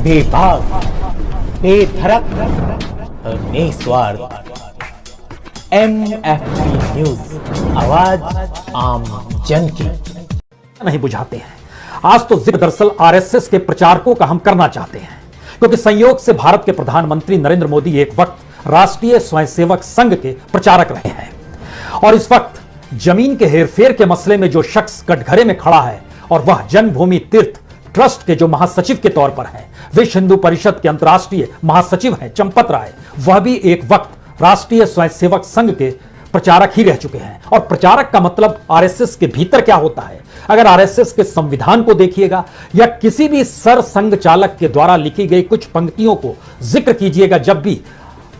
बेबाक, बेधड़क और निस्वार्थ। MFP न्यूज, आवाज आम जन की। नहीं बुझाते हैं। आज तो जिक्र दरअसल आरएसएस के प्रचारकों का हम करना चाहते हैं, क्योंकि संयोग से भारत के प्रधानमंत्री नरेंद्र मोदी एक वक्त राष्ट्रीय स्वयंसेवक संघ के प्रचारक रहे हैं, और इस वक्त जमीन के हेरफेर के मसले में जो शख्स कटघरे में खड़ा है, और वह जन्मभूमि तीर्थ ट्रस्ट के जो महासचिव के तौर पर हैं, विश्व हिंदू परिषद के अंतर्राष्ट्रीय महासचिव हैं चंपत राय, वह भी एक वक्त राष्ट्रीय स्वयंसेवक संघ के प्रचारक ही रह चुके हैं। और प्रचारक का मतलब आरएसएस के भीतर क्या होता है, अगर आरएसएस के संविधान को देखिएगा या किसी भी सर संघ चालक के द्वारा लिखी गई कुछ पंक्तियों को जिक्र कीजिएगा, जब भी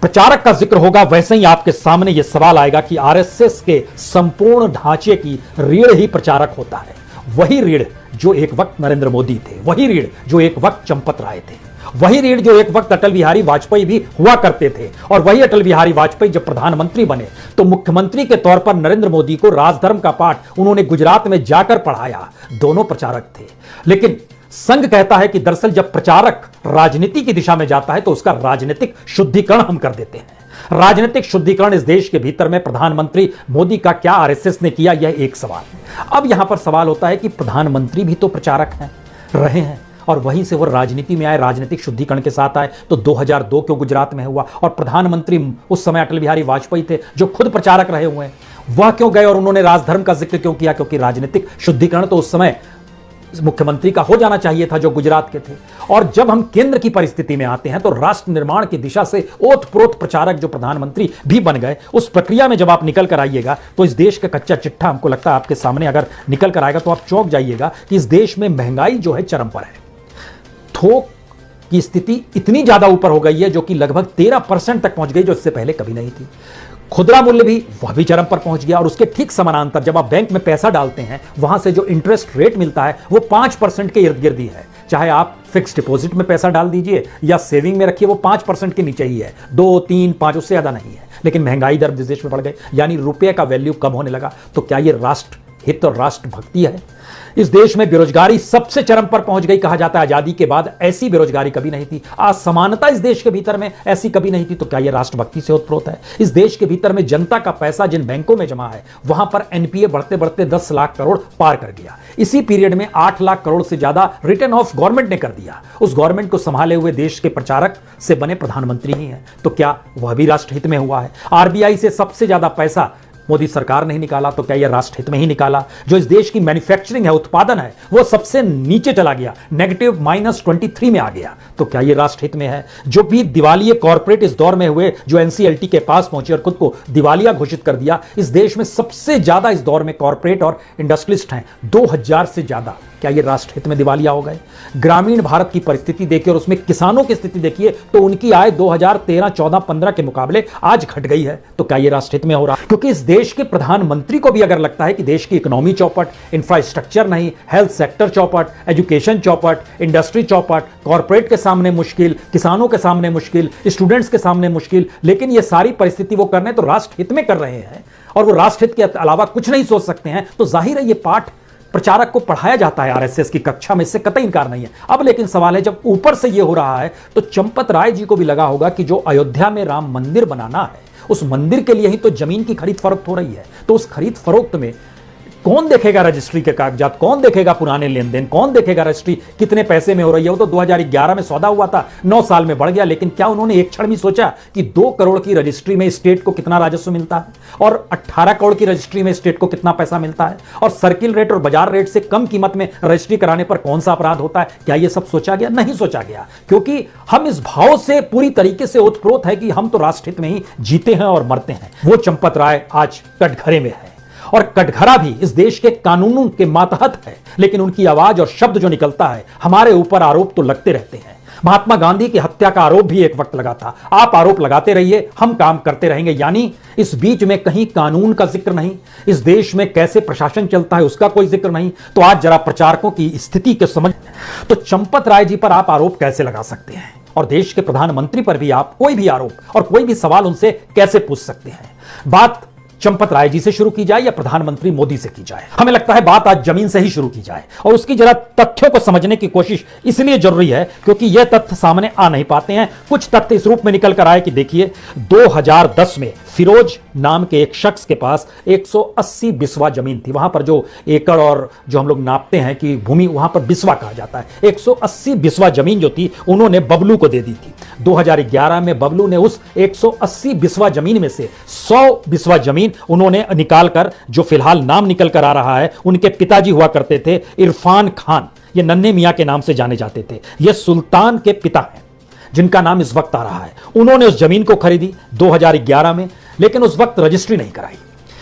प्रचारक का जिक्र होगा, वैसे ही आपके सामने यह सवाल आएगा कि आरएसएस के संपूर्ण ढांचे की रीढ़ ही प्रचारक होता है। वही रीढ़ जो एक वक्त नरेंद्र मोदी थे, वही रीढ़ जो एक वक्त चंपत राय थे, वही रीढ़ जो एक वक्त अटल बिहारी वाजपेयी भी हुआ करते थे। और वही अटल बिहारी वाजपेयी जब प्रधानमंत्री बने तो मुख्यमंत्री के तौर पर नरेंद्र मोदी को राजधर्म का पाठ उन्होंने गुजरात में जाकर पढ़ाया। दोनों प्रचारक थे। लेकिन संघ कहता है कि दरअसल जब प्रचारक राजनीति की दिशा में जाता है तो उसका राजनीतिक शुद्धिकरण हम कर देते हैं। राजनीतिक शुद्धिकरण इस देश के भीतर में प्रधानमंत्री मोदी का क्या आरएसएस ने किया, यह एक सवाल। अब यहां पर सवाल होता है कि प्रधानमंत्री भी तो प्रचारक हैं, रहे हैं, और वहीं से वो राजनीति में आए, राजनीतिक शुद्धिकरण के साथ आए। तो 2002 क्यों गुजरात में हुआ, और प्रधानमंत्री उस समय अटल बिहारी वाजपेयी थे जो खुद प्रचारक रहे हुए हैं, वह क्यों गए और उन्होंने राजधर्म का जिक्र क्यों किया? क्योंकि राजनीतिक शुद्धिकरण तो उस समय मुख्यमंत्री का हो जाना चाहिए था जो गुजरात के थे। और जब हम केंद्र की परिस्थिति में आते हैं तो राष्ट्र निर्माण की दिशा से ओतप्रोत प्रचारक जो प्रधानमंत्री भी बन गए, उस प्रक्रिया में जब आप निकल कर आइएगा तो इस देश का कच्चा चिट्ठा हमको लगता है आपके सामने अगर निकल कर आएगा तो आप चौंक जाइएगा कि इस देश में महंगाई जो है चरम पर है। थोक की स्थिति इतनी ज्यादा ऊपर हो गई है जो कि लगभग 13% तक पहुंच गई, जो इससे पहले कभी नहीं थी। खुदरा मूल्य भी वह भी चरम पर पहुंच गया, और उसके ठीक समानांतर जब आप बैंक में पैसा डालते हैं वहां से जो इंटरेस्ट रेट मिलता है वो 5% के इर्द गिर्द ही है। चाहे आप फिक्स डिपॉजिट में पैसा डाल दीजिए या सेविंग में रखिए, वो 5% के नीचे ही है, 2, 3, 5 उससे ज्यादा नहीं है। लेकिन महंगाई दर जिस देश में बढ़ गई, यानी रुपये का वैल्यू कम होने लगा, तो क्या ये राष्ट्र हित और राष्ट्र भक्ति है? इस देश में बेरोजगारी सबसे चरम पर पहुंच गई। कहा जाता है आजादी के बाद ऐसी बेरोजगारी कभी नहीं थी, असमानता इस देश के भीतर में ऐसी कभी नहीं थी। तो क्या यह राष्ट्रभक्ति से ओतप्रोत है? इस देश के भीतर में जनता का पैसा जिन बैंकों में जमा है, वहां पर एनपीए बढ़ते बढ़ते 10 लाख करोड़ पार कर गया। इसी पीरियड में 8 लाख करोड़ से ज्यादा रिटर्न ऑफ गवर्नमेंट ने कर दिया। उस गवर्नमेंट को संभाले हुए देश के प्रचारक से बने प्रधानमंत्री ही हैं, तो क्या वह भी राष्ट्रहित में हुआ है? आरबीआई से सबसे ज्यादा पैसा मोदी सरकार ने ही निकाला, तो क्या यह राष्ट्रहित में ही निकाला? जो इस देश की मैन्युफैक्चरिंग है, उत्पादन है, वो सबसे नीचे चला गया, नेगेटिव -23 में आ गया, तो क्या यह राष्ट्रहित में है? जो भी दिवालिये कॉर्पोरेट इस दौर में हुए, जो एनसीएलटी के पास पहुंचे और खुद को दिवालिया घोषित कर दिया, इस देश में सबसे ज्यादा इस दौर में कॉर्पोरेट और इंडस्ट्रियलिस्ट हैं, 2000 से ज्यादा। क्या ये राष्ट्रहित में दिवालिया हो गए? ग्रामीण भारत की परिस्थिति देखिए और उसमें किसानों की स्थिति देखिए, तो उनकी आय 2013, 14, 15 के मुकाबले आज घट गई है। तो क्या ये राष्ट्रहित में हो रहा? क्योंकि इस देश के प्रधानमंत्री को भी अगर लगता है कि देश की इकोनॉमी चौपट, इंफ्रास्ट्रक्चर नहीं, हेल्थ सेक्टर चौपट, एजुकेशन चौपट, इंडस्ट्री चौपट, कॉर्पोरेट के सामने मुश्किल, किसानों के सामने मुश्किल, स्टूडेंट्स के सामने मुश्किल, लेकिन ये सारी परिस्थिति वो कर रहे हैं तो राष्ट्रहित में कर रहे हैं, और वो राष्ट्रहित के अलावा कुछ नहीं सोच सकते हैं, तो जाहिर है ये पाठ प्रचारक को पढ़ाया जाता है आरएसएस की कक्षा में, इससे कतई इनकार नहीं है। अब लेकिन सवाल है, जब ऊपर से यह हो रहा है तो चंपत राय जी को भी लगा होगा कि जो अयोध्या में राम मंदिर बनाना है, उस मंदिर के लिए ही तो जमीन की खरीद फरोख्त हो रही है। तो उस खरीद फरोख्त में कौन देखेगा रजिस्ट्री के कागजात, कौन देखेगा पुराने लेन देन, कौन देखेगा रजिस्ट्री कितने पैसे में हो रही है? वो तो 2011 में सौदा हुआ था, 9 साल में बढ़ गया। लेकिन क्या उन्होंने एक क्षण भी सोचा कि 2 करोड़ की रजिस्ट्री में स्टेट को कितना राजस्व मिलता है, और 18 करोड़ की रजिस्ट्री में स्टेट को कितना पैसा मिलता है, और सर्किल रेट और बाजार रेट से कम कीमत में रजिस्ट्री कराने पर कौन सा अपराध होता है? क्या यह सब सोचा गया? नहीं सोचा गया, क्योंकि हम इस भाव से पूरी तरीके से ओतप्रोत है कि हम तो राष्ट्रहित में ही जीते हैं और मरते हैं। वो चंपत राय आज कटघरे में है, और कटघरा भी इस देश के कानूनों के मातहत है, लेकिन उनकी आवाज और शब्द जो निकलता है, हमारे ऊपर आरोप तो लगते रहते हैं। महात्मा गांधी की हत्या का आरोप भी एक वक्त लगा था। आप आरोप लगाते रहिए, हम काम करते रहेंगे। यानी इस बीच में कहीं कानून का जिक्र नहीं, इस देश में कैसे प्रशासन चलता है उसका कोई जिक्र नहीं। तो आज जरा प्रचारकों की स्थिति के समझ, तो चंपत राय जी पर आप आरोप कैसे लगा सकते हैं, और देश के प्रधानमंत्री पर भी आप कोई भी आरोप और कोई भी सवाल उनसे कैसे पूछ सकते हैं? बात चंपत राय जी से शुरू की जाए या प्रधानमंत्री मोदी से की जाए। हमें लगता है बात आज जमीन से ही शुरू की जाए और उसकी जरा तथ्यों को समझने की कोशिश इसलिए जरूरी है क्योंकि यह तथ्य सामने आ नहीं पाते हैं। कुछ तथ्य इस रूप में निकल कर आए कि देखिए 2010 में फिरोज नाम के एक शख्स के पास 180 बिस्वा जमीन थी। वहां पर जो एकड़ और जो हम लोग नापते हैं कि भूमि, वहां पर बिस्वा कहा जाता है। 180 बिस्वा जमीन जो थी उन्होंने बबलू को दे दी थी। 2011 में बबलू ने उस 180 बिस्वा जमीन में से 100 बिस्वा जमीन उन्होंने निकालकर, जो फिलहाल नाम निकल कर आ रहा है, उनके पिताजी हुआ करते थे इरफान खान, ये नन्हे मियां के नाम से जाने जाते थे। ये सुल्तान के पिता हैं जिनका नाम इस वक्त आ रहा है। उन्होंने उस जमीन को खरीदी 2011 में, लेकिन उस वक्त रजिस्ट्री नहीं कराई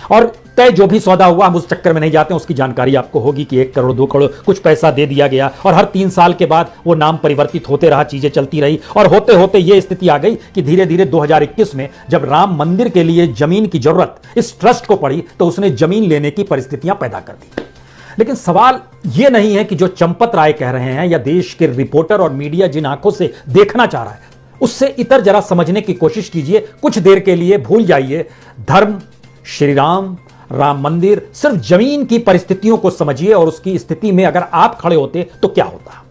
और तय जो भी सौदा हुआ, हम उस चक्कर में नहीं जाते हैं। उसकी जानकारी आपको होगी कि 1 करोड़ 2 करोड़ कुछ पैसा दे दिया गया और हर 3 साल के बाद वो नाम परिवर्तित होते रहा, चीजें चलती रही और होते होते ये स्थिति आ गई कि धीरे धीरे 2021 में जब राम मंदिर के लिए जमीन की जरूरत इस ट्रस्ट को पड़ी तो उसने जमीन लेने की परिस्थितियां पैदा कर दी। लेकिन सवाल यह नहीं है कि जो चंपत राय कह रहे हैं या देश के रिपोर्टर और मीडिया जिन आंखों से देखना चाह रहा है उससे इतर जरा समझने की कोशिश कीजिए। कुछ देर के लिए भूल जाइए धर्म, श्री राम, राम मंदिर, सिर्फ जमीन की परिस्थितियों को समझिए और उसकी स्थिति में अगर आप खड़े होते तो क्या होता।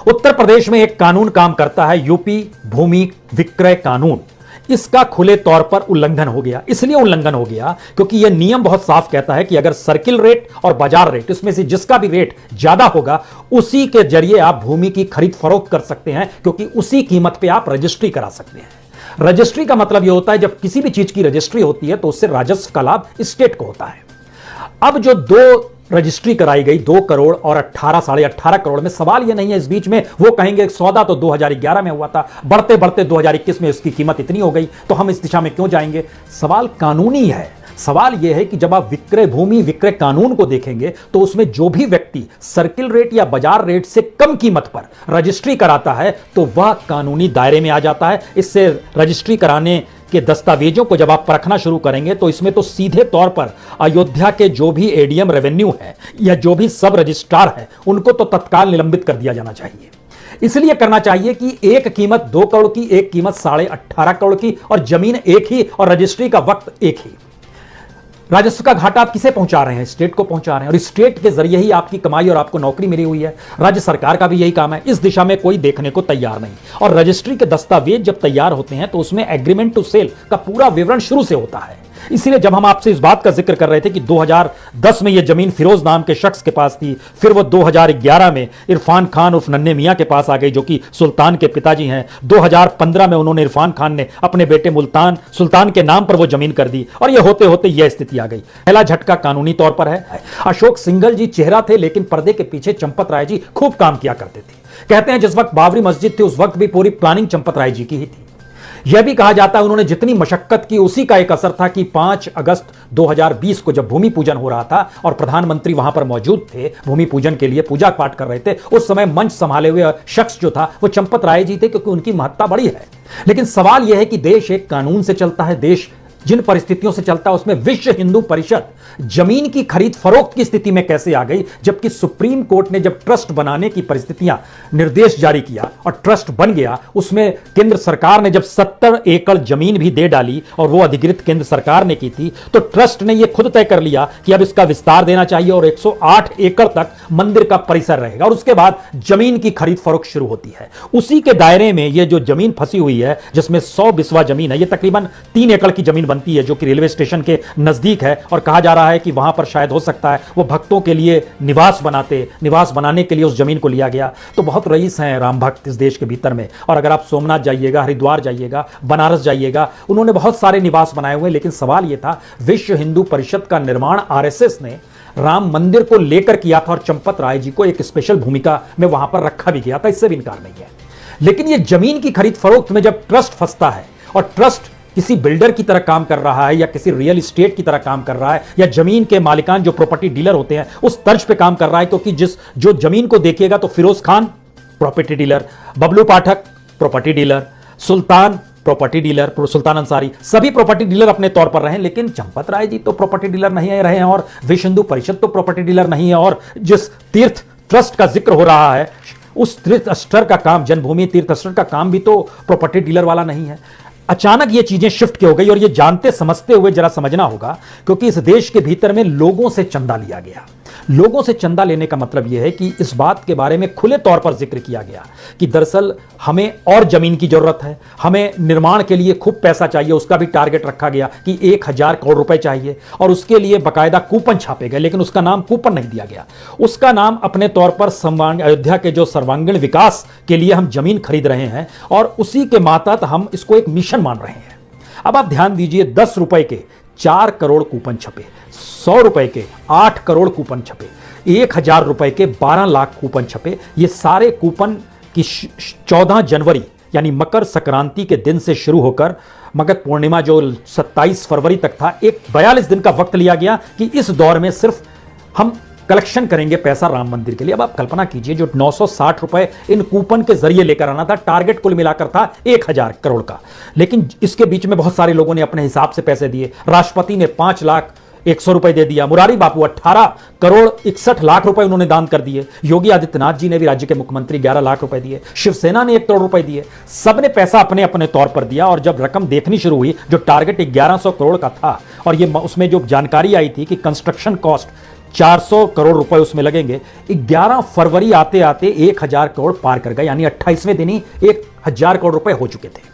उत्तर प्रदेश में एक कानून काम करता है, यूपी भूमि विक्रय कानून। इसका खुले तौर पर उल्लंघन हो गया। इसलिए उल्लंघन हो गया क्योंकि यह नियम बहुत साफ कहता है कि अगर सर्किल रेट और बाजार रेट, इसमें से जिसका भी रेट ज्यादा होगा उसी के जरिए आप भूमि की खरीद फरोख्त कर सकते हैं, क्योंकि उसी कीमत पे आप रजिस्ट्री करा सकते हैं। रजिस्ट्री का मतलब यह होता है जब किसी भी चीज की रजिस्ट्री होती है तो उससे राजस्व का लाभ स्टेट को होता है। अब जो 2 रजिस्ट्री कराई गई 2 करोड़ और 18 साढ़े 18 करोड़ में, सवाल यह नहीं है इस बीच में वो कहेंगे सौदा तो 2011 में हुआ था, बढ़ते बढ़ते 2021 में इसकी कीमत इतनी हो गई तो हम इस दिशा में क्यों जाएंगे। सवाल कानूनी है। सवाल यह है कि जब आप विक्रय भूमि विक्रय कानून को देखेंगे तो उसमें जो भी व्यक्ति सर्किल रेट या बाजार रेट से कम कीमत पर रजिस्ट्री कराता है तो वह कानूनी दायरे में आ जाता है। इससे रजिस्ट्री कराने के दस्तावेजों को जब आप परखना शुरू करेंगे तो इसमें तो सीधे तौर पर अयोध्या के जो भी एडीएम रेवेन्यू है या जो भी सब रजिस्ट्रार है उनको तो तत्काल निलंबित कर दिया जाना चाहिए। इसलिए करना चाहिए कि एक कीमत 2 करोड़ की, एक कीमत साढ़े 18 करोड़ की और जमीन एक ही और रजिस्ट्री का वक्त एक ही। राजस्व का घाटा आप किसे पहुंचा रहे हैं? स्टेट को पहुंचा रहे हैं और स्टेट के जरिए ही आपकी कमाई और आपको नौकरी मिली हुई है। राज्य सरकार का भी यही काम है। इस दिशा में कोई देखने को तैयार नहीं। और रजिस्ट्री के दस्तावेज जब तैयार होते हैं तो उसमें एग्रीमेंट टू सेल का पूरा विवरण शुरू से होता है। इसीलिए जब हम आपसे इस बात का जिक्र कर रहे थे कि 2010 में यह जमीन फिरोज नाम के शख्स के पास थी, फिर वो 2011 में इरफान खान उर्फ नन्हे मियां के पास आ गई जो कि सुल्तान के पिताजी हैं। 2015 में उन्होंने इरफान खान ने अपने बेटे सुल्तान के नाम पर वो जमीन कर दी और यह होते होते यह स्थिति आ गई। पहला झटका कानूनी तौर पर है। अशोक सिंघल जी चेहरा थे लेकिन पर्दे के पीछे चंपत राय जी खूब काम किया करते थे। कहते हैं जिस वक्त बाबरी मस्जिद थी उस वक्त भी पूरी प्लानिंग चंपत राय जी की ही थी। यह भी कहा जाता है उन्होंने जितनी मशक्कत की उसी का एक असर था कि 5 अगस्त 2020 को जब भूमि पूजन हो रहा था और प्रधानमंत्री वहां पर मौजूद थे, भूमि पूजन के लिए पूजा पाठ कर रहे थे, उस समय मंच संभाले हुए शख्स जो था वो चंपत राय जी थे क्योंकि उनकी महत्ता बड़ी है। लेकिन सवाल यह है कि देश एक कानून से चलता है। देश जिन परिस्थितियों से चलता है उसमें विश्व हिंदू परिषद जमीन की खरीद फरोख्त की स्थिति में कैसे आ गई, जबकि सुप्रीम कोर्ट ने जब ट्रस्ट बनाने की परिस्थितियां निर्देश जारी किया और ट्रस्ट बन गया, उसमें केंद्र सरकार ने जब 70 एकड़ जमीन भी दे डाली और वो अधिकृत केंद्र सरकार ने की थी, तो ट्रस्ट ने यह खुद तय कर लिया कि अब इसका विस्तार देना चाहिए और 108 एकड़ तक मंदिर का परिसर रहेगा और उसके बाद जमीन की खरीद फरोख्त शुरू होती है। उसी के दायरे में यह जो जमीन फंसी हुई है जिसमें 100 बिस्वा जमीन है, यह तकरीबन 3 एकड़ की जमीन बनती है जो कि रेलवे स्टेशन के नजदीक है और कहा जा रहा है कि वहां पर शायद हो सकता है वो भक्तों के लिए निवास बनाने के लिए उस जमीन को लिया गया। तो बहुत रईस हैं राम भक्त इस देश के भीतर में, और अगर आप सोमनाथ जाइएगा, हरिद्वार जाइएगा, बनारस जाइएगा, उन्होंने बहुत सारे निवास बनाए हुए। लेकिन सवाल यह था विश्व हिंदू परिषद का निर्माण आरएसएस ने राम मंदिर को लेकर किया था और चंपत राय जी को एक स्पेशल भूमिका में वहां पर रखा भी गया था, इससे भी इनकार नहीं है। लेकिन यह जमीन की खरीद फरोख्त में जब ट्रस्ट फंसता है और ट्रस्ट किसी बिल्डर की तरह काम कर रहा है या किसी रियल एस्टेट की तरह काम कर रहा है या जमीन के मालिकान जो प्रॉपर्टी डीलर होते हैं उस तर्ज पे काम कर रहा है, क्योंकि जो जमीन को देखिएगा तो फिरोज खान प्रॉपर्टी डीलर, बबलू पाठक प्रॉपर्टी डीलर, सुल्तान प्रॉपर्टी डीलर, सुल्तान अंसारी सभी प्रॉपर्टी डीलर अपने तौर पर रहे। लेकिन चंपत राय जी तो प्रॉपर्टी डीलर नहीं रहे हैं और विश्व हिंदू परिषद तो प्रॉपर्टी डीलर नहीं है। और जिस तीर्थ ट्रस्ट का जिक्र हो रहा है उस तीर्थ ट्रस्ट का काम, जन्मभूमि तीर्थ ट्रस्ट का काम भी तो प्रॉपर्टी डीलर वाला नहीं है। अचानक ये चीजें शिफ्ट क्यों हो गई, और ये जानते समझते हुए जरा समझना होगा, क्योंकि इस देश के भीतर में लोगों से चंदा लिया गया। लोगों से चंदा लेने का मतलब यह है कि इस बात के बारे में खुले तौर पर जिक्र किया गया कि दरअसल हमें और जमीन की जरूरत है, हमें निर्माण के लिए खूब पैसा चाहिए, उसका भी टारगेट रखा गया कि 1,000 करोड़ रुपए चाहिए, और उसके लिए बाकायदा कूपन छापे गए, लेकिन उसका नाम कूपन नहीं दिया गया। उसका नाम अपने तौर पर अयोध्या के जो सर्वांगीण विकास के लिए हम जमीन खरीद रहे हैं, और उसी के मातहत हम इसको एक मिशन मान रहे हैं। अब आप ध्यान दीजिए, 10 रुपए के 4 करोड़ कूपन छपे, 100 रुपए के 8 करोड़ कूपन छपे, 1,000 रुपए के 12 लाख कूपन छपे। ये सारे कूपन की 14 जनवरी यानी मकर संक्रांति के दिन से शुरू होकर मकर पूर्णिमा जो 27 फरवरी तक था, एक 42 दिन का वक्त लिया गया कि इस दौर में सिर्फ हम कलेक्शन करेंगे पैसा राम मंदिर के लिए। अब आप कल्पना कीजिए, जो 960 रुपए इन कूपन के जरिए लेकर आना था, टारगेट कुल मिलाकर था 1,000 करोड़ का, लेकिन इसके बीच में बहुत सारे लोगों ने अपने हिसाब से पैसे दिए। राष्ट्रपति ने 5,01,000 रुपए दे दिया, मुरारी बापू 18 करोड़ 61 लाख रुपए उन्होंने दान कर दिए, योगी आदित्यनाथ जी ने भी, राज्य के मुख्यमंत्री 11 लाख रुपए दिए, शिवसेना ने 1 करोड़ रुपए दिए। सबने पैसा अपने अपने तौर पर दिया, और जब रकम देखनी शुरू हुई, जो टारगेट 1100 करोड़ का था, और ये उसमें जो जानकारी आई थी कि कंस्ट्रक्शन कॉस्ट 400 करोड़ रुपए उसमें लगेंगे, 11 फरवरी आते आते 1,000 करोड़ पार कर गए, यानी 28वें दिन ही 1,000 करोड़ रुपए हो चुके थे।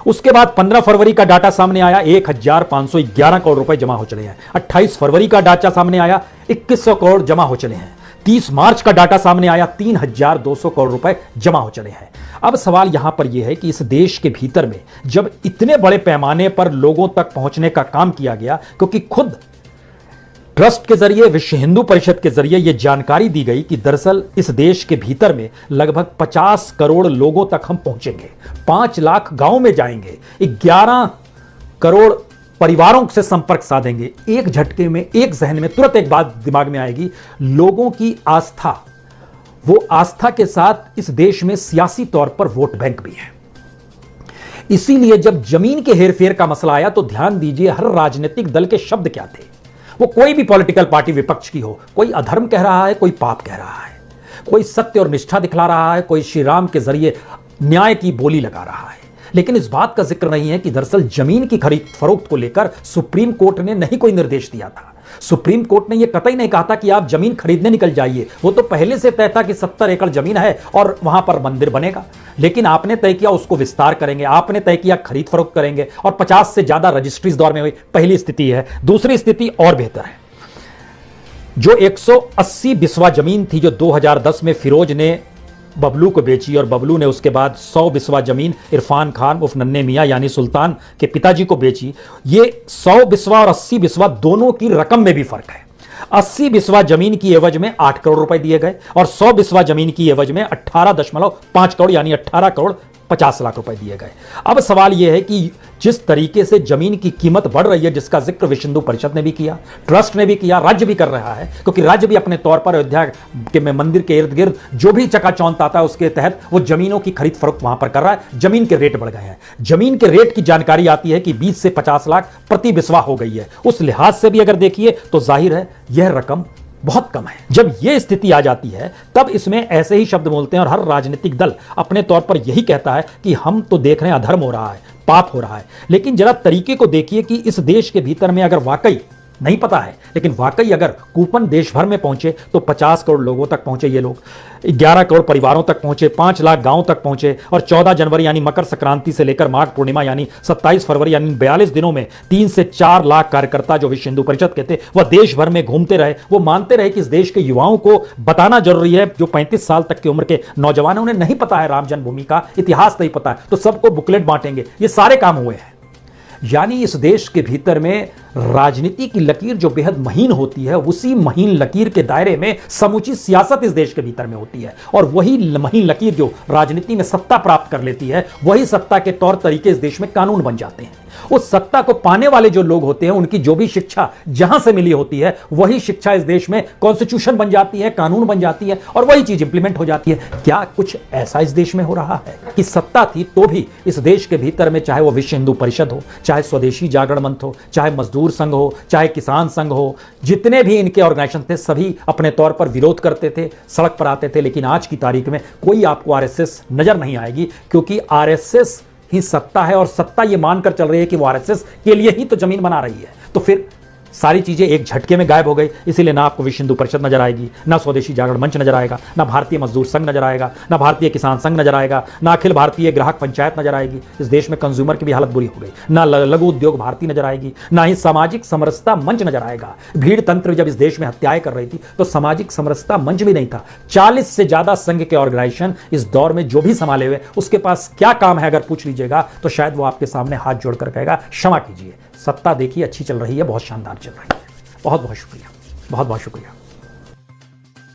उसके बाद 15 फरवरी का डाटा सामने आया, 1,511 करोड़ रुपए जमा हो चले हैं। 28 फरवरी का डाटा सामने आया, 2,100 करोड़ जमा हो चले हैं। 30 मार्च का डाटा सामने आया, 3,200 करोड़ रुपए जमा हो चले हैं। अब सवाल यहां पर यह है कि इस देश के भीतर में जब इतने बड़े पैमाने पर लोगों तक पहुंचने का काम किया गया, क्योंकि खुद ट्रस्ट के जरिए, विश्व हिंदू परिषद के जरिए यह जानकारी दी गई कि दरअसल इस देश के भीतर में लगभग 50 करोड़ लोगों तक हम पहुंचेंगे, 5 लाख गांव में जाएंगे, 11 करोड़ परिवारों से संपर्क साधेंगे। एक झटके में, एक जहन में तुरंत एक बात दिमाग में आएगी, लोगों की आस्था, वो आस्था के साथ इस देश में सियासी तौर पर वोट बैंक भी है। इसीलिए जब जमीन के हेरफेर का मसला आया, तो ध्यान दीजिए हर राजनीतिक दल के शब्द क्या थे। वो कोई भी पॉलिटिकल पार्टी विपक्ष की हो, कोई अधर्म कह रहा है, कोई पाप कह रहा है, कोई सत्य और निष्ठा दिखला रहा है, कोई श्री राम के जरिए न्याय की बोली लगा रहा है, लेकिन इस बात का जिक्र नहीं है कि दरअसल जमीन की खरीद फरोख्त को लेकर सुप्रीम कोर्ट ने नहीं कोई निर्देश दिया था। सुप्रीम कोर्ट ने यह कतई नहीं कहा था कि आप जमीन खरीदने निकल जाइए, वो तो पहले से तय था कि 70 एकड़ जमीन है और वहां पर मंदिर बनेगा, लेकिन आपने तय किया उसको विस्तार करेंगे, आपने तय किया खरीद फरोख्त करेंगे, और 50 से ज्यादा रजिस्ट्री इस दौर में हुई। पहली स्थिति है। दूसरी स्थिति और बेहतर है, जो 180 बिस्वा जमीन थी जो 2010 में फिरोज ने बबलू को बेची, और बबलू ने उसके बाद 100 बिस्वा जमीन इरफान खान उर्फ नन्हे मियां यानी सुल्तान के पिताजी को बेची। ये 100 बिस्वा और 80 बिस्वा दोनों की रकम में भी फर्क है। 80 बिस्वा जमीन की एवज में 8 करोड़ रुपए दिए गए, और 100 बिस्वा जमीन की एवज में 18.5 करोड़ यानी 18 करोड़ 50 लाख रुपए दिए गए। अब सवाल यह है कि जिस तरीके से जमीन की कीमत बढ़ रही है, जिसका जिक्र विश्व हिंदू परिषद ने भी किया, ट्रस्ट ने भी किया, राज्य भी कर रहा है, क्योंकि राज्य भी अपने तौर पर अयोध्या के मंदिर के इर्द गिर्द जो भी चकाचौंध आता है उसके तहत वो जमीनों की खरीद फरोख्त वहां पर कर रहा है। जमीन के रेट बढ़ गए हैं। जमीन के रेट की जानकारी आती है कि 20 से 50 लाख प्रति बिस्वा हो गई है। उस लिहाज से भी अगर देखिए तो जाहिर है यह रकम बहुत कम है। जब यह स्थिति आ जाती है तब इसमें ऐसे ही शब्द बोलते हैं, और हर राजनीतिक दल अपने तौर पर यही कहता है कि हम तो देख रहे हैं अधर्म हो रहा है, पाप हो रहा है, लेकिन जरा तरीके को देखिए कि इस देश के भीतर में अगर वाकई नहीं पता है, लेकिन वाकई अगर कूपन देश भर में पहुंचे तो 50 करोड़ लोगों तक पहुंचे, ये लोग 11 करोड़ परिवारों तक पहुंचे, 5 लाख गांवों तक पहुंचे, और 14 जनवरी यानी मकर संक्रांति से लेकर माघ पूर्णिमा यानी 27 फरवरी यानी 42 दिनों में 3 से 4 लाख कार्यकर्ता जो विश्व हिंदू परिषद के थे वह देश भर में घूमते रहे। वो मानते रहे कि इस देश के युवाओं को बताना जरूरी है, जो 35 साल तक की उम्र के नौजवान हैं, उन्हें नहीं पता है राम जन्मभूमि का इतिहास, नहीं पता है, तो सबको बुकलेट बांटेंगे। ये सारे काम हुए हैं। यानी इस देश के भीतर में राजनीति की लकीर जो बेहद महीन होती है, उसी महीन लकीर के दायरे में समूची सियासत इस देश के भीतर में होती है, और वही महीन लकीर जो राजनीति में सत्ता प्राप्त कर लेती है, वही सत्ता के तौर तरीके इस देश में कानून बन जाते हैं। उस सत्ता को पाने वाले जो लोग होते हैं, उनकी जो भी शिक्षा जहां से मिली होती है, वही शिक्षा इस देश में कॉन्स्टिट्यूशन बन जाती है, कानून बन जाती है, और वही चीज इंप्लीमेंट हो जाती है। क्या कुछ ऐसा इस देश में हो रहा है कि सत्ता थी तो भी इस देश के भीतर में, चाहे वो विश्व हिंदू परिषद हो, चाहे स्वदेशी जागरण मंच हो, चाहे मजदूर संघ हो, चाहे किसान संघ हो, जितने भी इनके ऑर्गेनाइजेशन थे सभी अपने तौर पर विरोध करते थे, सड़क पर आते थे, लेकिन आज की तारीख में कोई आपको आरएसएस नजर नहीं आएगी, क्योंकि आरएसएस ही सत्ता है और सत्ता ये मानकर चल रही है कि वो आरएसएस के लिए ही तो जमीन बना रही है, तो फिर सारी चीजें एक झटके में गायब हो गई। इसीलिए ना आपको विश्व हिंदू परिषद नजर आएगी, ना स्वदेशी जागरण मंच नजर आएगा, ना भारतीय मजदूर संघ नजर आएगा, ना भारतीय किसान संघ नजर आएगा, ना अखिल भारतीय ग्राहक पंचायत नजर आएगी। इस देश में कंज्यूमर की भी हालत बुरी हो गई। ना लघु उद्योग भारती नजर आएगी, ना ही सामाजिक समरसता मंच नजर आएगा। भीड़ तंत्र जब इस देश में हत्याएं कर रही थी तो सामाजिक समरसता मंच भी नहीं था। 40 से ज्यादा संघ के ऑर्गेनाइजेशन इस दौर में जो भी संभाले हुए, उसके पास क्या काम है अगर पूछ लीजिएगा तो शायद वो आपके सामने हाथ जोड़कर कहेगा क्षमा कीजिए। सत्ता देखिए अच्छी चल रही है, बहुत शानदार चल रही है। बहुत बहुत शुक्रिया, बहुत बहुत शुक्रिया।